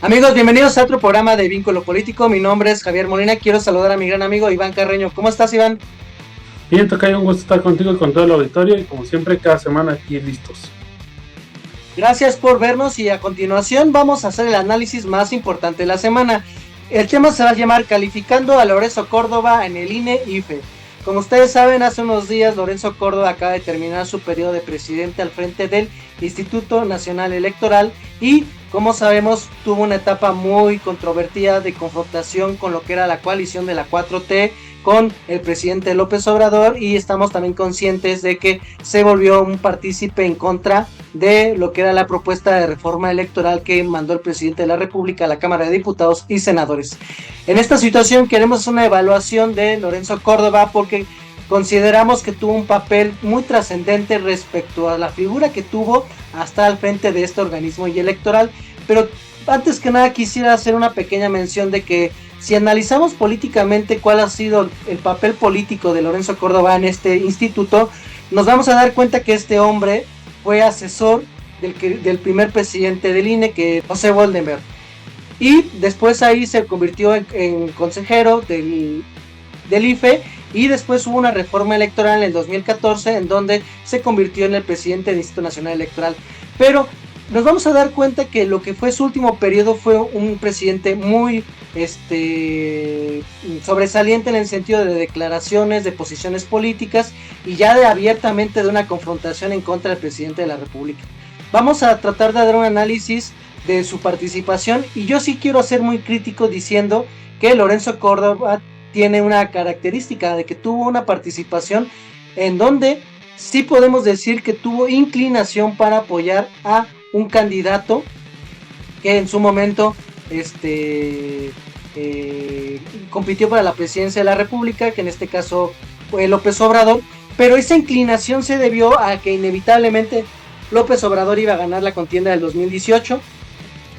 Amigos, bienvenidos a otro programa de Vínculo Político. Mi nombre es Javier Molina. Quiero saludar a mi gran amigo Iván Carreño. ¿Cómo estás, Iván? Bien, Tocayo, un gusto estar contigo y con todo el auditorio, y como siempre, cada semana aquí listos. Gracias por vernos y a continuación vamos a hacer el análisis más importante de la semana. El tema se va a llamar Calificando a Lorenzo Córdoba en el INE-IFE. Como ustedes saben, hace unos días Lorenzo Córdoba acaba de terminar su periodo de presidente al frente del Instituto Nacional Electoral y, como sabemos, tuvo una etapa muy controvertida de confrontación con lo que era la coalición de la 4T con el presidente López Obrador, y estamos también conscientes de que se volvió un partícipe en contra de lo que era la propuesta de reforma electoral que mandó el presidente de la República a la Cámara de Diputados y Senadores. En esta situación queremos una evaluación de Lorenzo Córdoba porque consideramos que tuvo un papel muy trascendente respecto a la figura que tuvo hasta al frente de este organismo y electoral, pero antes que nada quisiera hacer una pequeña mención de que si analizamos políticamente cuál ha sido el papel político de Lorenzo Córdoba en este instituto, nos vamos a dar cuenta que este hombre fue asesor del primer presidente del INE, que José Goldenberg, y después ahí se convirtió en consejero del IFE, y después hubo una reforma electoral en el 2014 en donde se convirtió en el presidente del Instituto Nacional Electoral. Pero nos vamos a dar cuenta que lo que fue su último periodo fue un presidente muy sobresaliente en el sentido de declaraciones, de posiciones políticas y ya abiertamente de una confrontación en contra del presidente de la República. Vamos a tratar de dar un análisis de su participación, y yo sí quiero ser muy crítico diciendo que Lorenzo Córdoba tiene una característica de que tuvo una participación en donde sí podemos decir que tuvo inclinación para apoyar a un candidato que en su momento compitió para la presidencia de la República, que en este caso fue López Obrador, pero esa inclinación se debió a que inevitablemente López Obrador iba a ganar la contienda del 2018.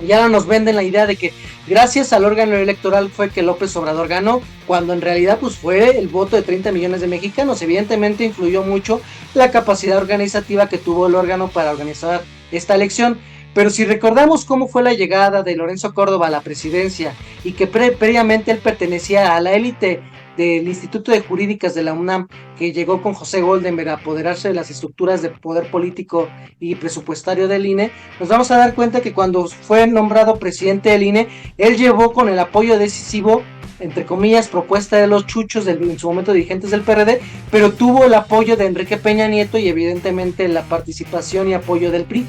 Ya no nos venden la idea de que gracias al órgano electoral fue que López Obrador ganó, cuando en realidad pues fue el voto de 30 millones de mexicanos. Evidentemente influyó mucho la capacidad organizativa que tuvo el órgano para organizar esta elección. Pero si recordamos cómo fue la llegada de Lorenzo Córdoba a la presidencia y que previamente él pertenecía a la élite del Instituto de Jurídicas de la UNAM, que llegó con José Goldenberg a apoderarse de las estructuras de poder político y presupuestario del INE, nos vamos a dar cuenta que cuando fue nombrado presidente del INE, él llevó con el apoyo decisivo, entre comillas, propuesta de los chuchos, en su momento dirigentes del PRD, pero tuvo el apoyo de Enrique Peña Nieto y evidentemente la participación y apoyo del PRI.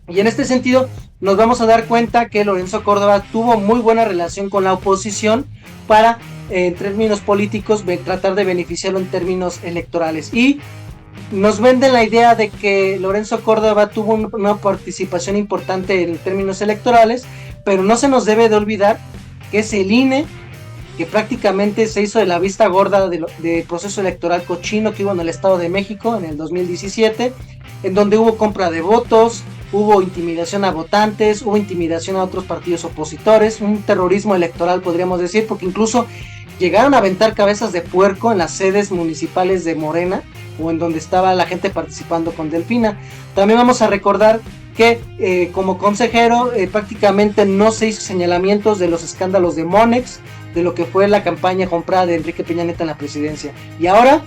Y en este sentido nos vamos a dar cuenta que Lorenzo Córdoba tuvo muy buena relación con la oposición para, en términos políticos, tratar de beneficiarlo en términos electorales. Y nos venden la idea de que Lorenzo Córdoba tuvo una participación importante en términos electorales, pero no se nos debe de olvidar que es el INE que prácticamente se hizo de la vista gorda del proceso electoral cochino que hubo en el Estado de México en el 2017, en donde hubo compra de votos, hubo intimidación a votantes, hubo intimidación a otros partidos opositores, un terrorismo electoral podríamos decir, porque incluso llegaron a aventar cabezas de puerco en las sedes municipales de Morena, o en donde estaba la gente participando con Delfina. También vamos a recordar que como consejero prácticamente no se hizo señalamientos de los escándalos de Monex, de lo que fue la campaña comprada de Enrique Peña Nieto en la presidencia, y ahora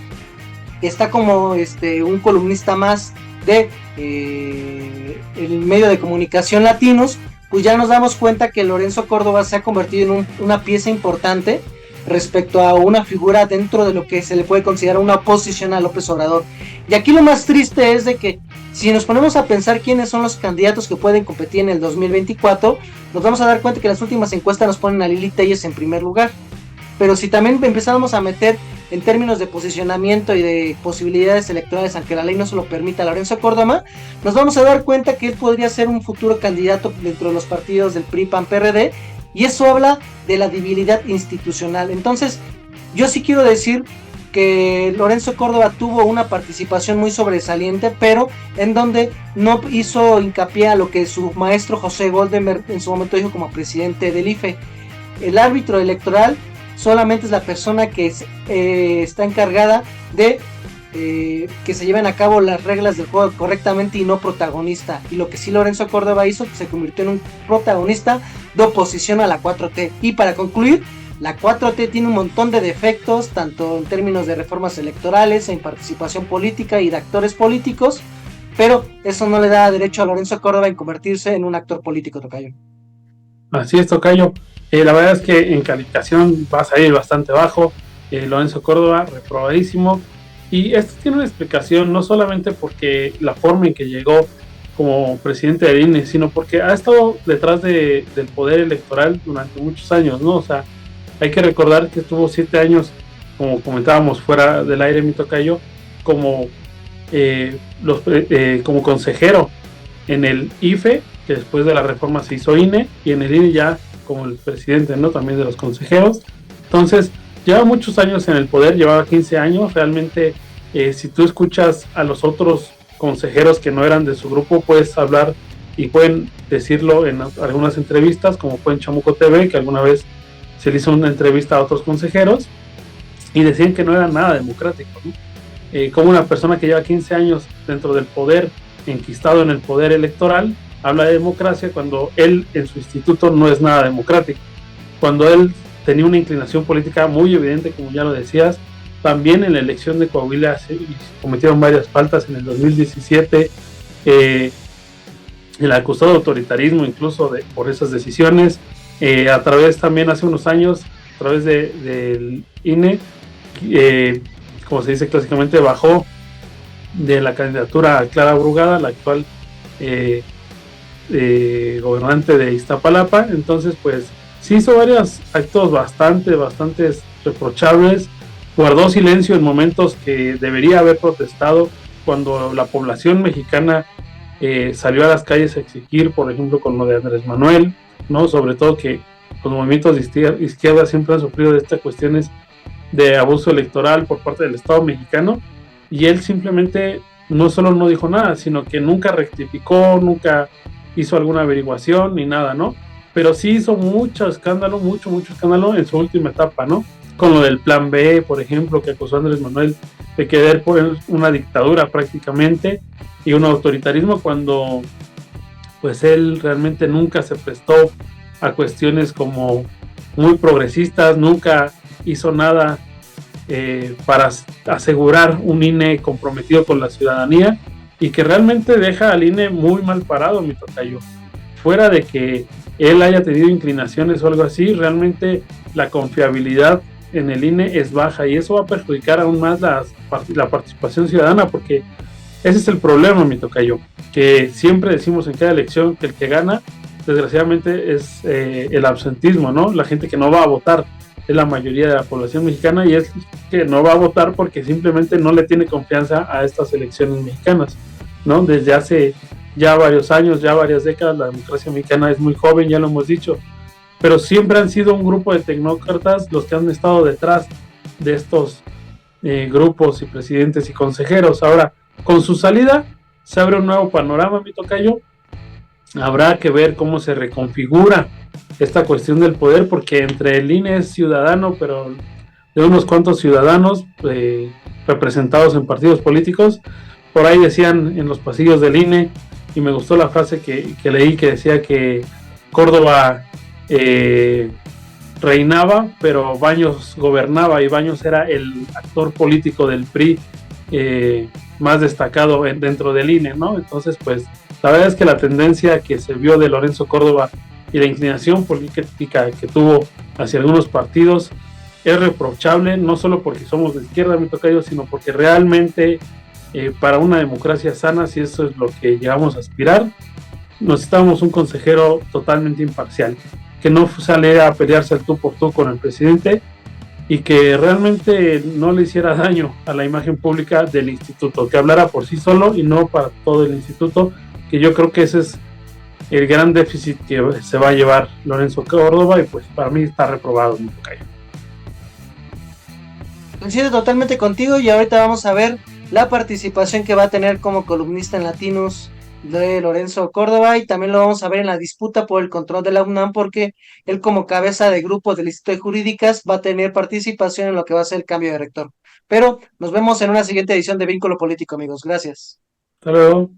está como un columnista más de el medio de comunicación latinos. Pues ya nos damos cuenta que Lorenzo Córdoba se ha convertido en una pieza importante respecto a una figura dentro de lo que se le puede considerar una oposición a López Obrador. Y aquí lo más triste es de que si nos ponemos a pensar quiénes son los candidatos que pueden competir en el 2024, nos vamos a dar cuenta que las últimas encuestas nos ponen a Lili Telles en primer lugar. Pero si también empezamos a meter en términos de posicionamiento y de posibilidades electorales, aunque la ley no se lo permita a Lorenzo Córdoba, nos vamos a dar cuenta que él podría ser un futuro candidato dentro de los partidos del PRI, PAN, PRD, y eso habla de la debilidad institucional. Entonces, yo sí quiero decir que Lorenzo Córdoba tuvo una participación muy sobresaliente, pero en donde no hizo hincapié a lo que su maestro José Goldenberg en su momento dijo como presidente del IFE. El árbitro electoral solamente es la persona que está encargada de que se lleven a cabo las reglas del juego correctamente y no protagonista. Y lo que sí Lorenzo Córdoba hizo, se convirtió en un protagonista de oposición a la 4T. Y para concluir, la 4T tiene un montón de defectos, tanto en términos de reformas electorales, en participación política y de actores políticos, pero eso no le da derecho a Lorenzo Córdoba en convertirse en un actor político, tocayo. Así es, tocayo. La verdad es que en calificación va a salir bastante bajo. Lorenzo Córdoba, reprobadísimo. Y esto tiene una explicación, no solamente porque la forma en que llegó como presidente del INE, sino porque ha estado detrás del poder electoral durante muchos años, ¿no? O sea, hay que recordar que estuvo 7 años, como comentábamos fuera del aire, mi tocayo, como, como consejero en el IFE, que después de la reforma se hizo INE, y en el INE ya como el presidente, ¿no? También de los consejeros. Entonces, lleva muchos años en el poder, llevaba 15 años, realmente si tú escuchas a los otros consejeros que no eran de su grupo, puedes hablar y pueden decirlo en algunas entrevistas, como fue en Chamuco TV, que alguna vez se le hizo una entrevista a otros consejeros, y decían que no era nada democrático, ¿no? Como una persona que lleva 15 años dentro del poder, enquistado en el poder electoral, habla de democracia cuando él en su instituto no es nada democrático, cuando él tenía una inclinación política muy evidente, como ya lo decías. También en la elección de Coahuila se cometieron varias faltas en el 2017, el acusado de autoritarismo incluso por esas decisiones, a través también hace unos años, a través del INE, como se dice clásicamente, bajó de la candidatura a Clara Brugada, la actual gobernante de Iztapalapa. Entonces pues sí hizo varios actos bastante reprochables, guardó silencio en momentos que debería haber protestado, cuando la población mexicana salió a las calles a exigir, por ejemplo, con lo de Andrés Manuel, ¿no? Sobre todo que los movimientos de izquierda siempre han sufrido de estas cuestiones de abuso electoral por parte del Estado mexicano, y él simplemente no solo no dijo nada, sino que nunca rectificó, nunca hizo alguna averiguación ni nada, ¿no? Pero sí hizo mucho escándalo en su última etapa, ¿no? Con lo del plan B, por ejemplo, que acusó a Andrés Manuel de querer poner una dictadura prácticamente y un autoritarismo, cuando pues él realmente nunca se prestó a cuestiones como muy progresistas, nunca hizo nada para asegurar un INE comprometido con la ciudadanía, y que realmente deja al INE muy mal parado, mi tocayo. Fuera de que él haya tenido inclinaciones o algo así, realmente la confiabilidad en el INE es baja, y eso va a perjudicar aún más la participación ciudadana, porque ese es el problema, mi tocayo, que siempre decimos en cada elección que el que gana, desgraciadamente, es el absentismo, ¿no? La gente que no va a votar es la mayoría de la población mexicana, y es que no va a votar porque simplemente no le tiene confianza a estas elecciones mexicanas, ¿no? Desde hace ya varios años, ya varias décadas, la democracia mexicana es muy joven, ya lo hemos dicho, pero siempre han sido un grupo de tecnócratas los que han estado detrás de estos grupos y presidentes y consejeros. Ahora, con su salida, se abre un nuevo panorama, mi tocayo. Habrá que ver cómo se reconfigura esta cuestión del poder, porque entre el INE es ciudadano, pero de unos cuantos ciudadanos representados en partidos políticos. Por ahí decían en los pasillos del INE, y me gustó la frase que leí, que decía que Córdoba reinaba, pero Baños gobernaba, y Baños era el actor político del PRI más destacado dentro del INE, ¿no? Entonces, pues, la verdad es que la tendencia que se vio de Lorenzo Córdoba y la inclinación política que tuvo hacia algunos partidos es reprochable, no solo porque somos de izquierda, mi tocayo, sino porque realmente para una democracia sana, si eso es lo que llegamos a aspirar, necesitamos un consejero totalmente imparcial, que no saliera a pelearse al tú por tú con el presidente, y que realmente no le hiciera daño a la imagen pública del instituto, que hablara por sí solo y no para todo el instituto, que yo creo que ese es el gran déficit que se va a llevar Lorenzo Córdoba, y pues para mí está reprobado, mi tocayo. Coincido totalmente contigo, y ahorita vamos a ver la participación que va a tener como columnista en Latinos de Lorenzo Córdoba, y también lo vamos a ver en la disputa por el control de la UNAM, porque él como cabeza de grupo del Instituto de Jurídicas va a tener participación en lo que va a ser el cambio de rector. Pero nos vemos en una siguiente edición de Vínculo Político, amigos. Gracias. Hasta luego.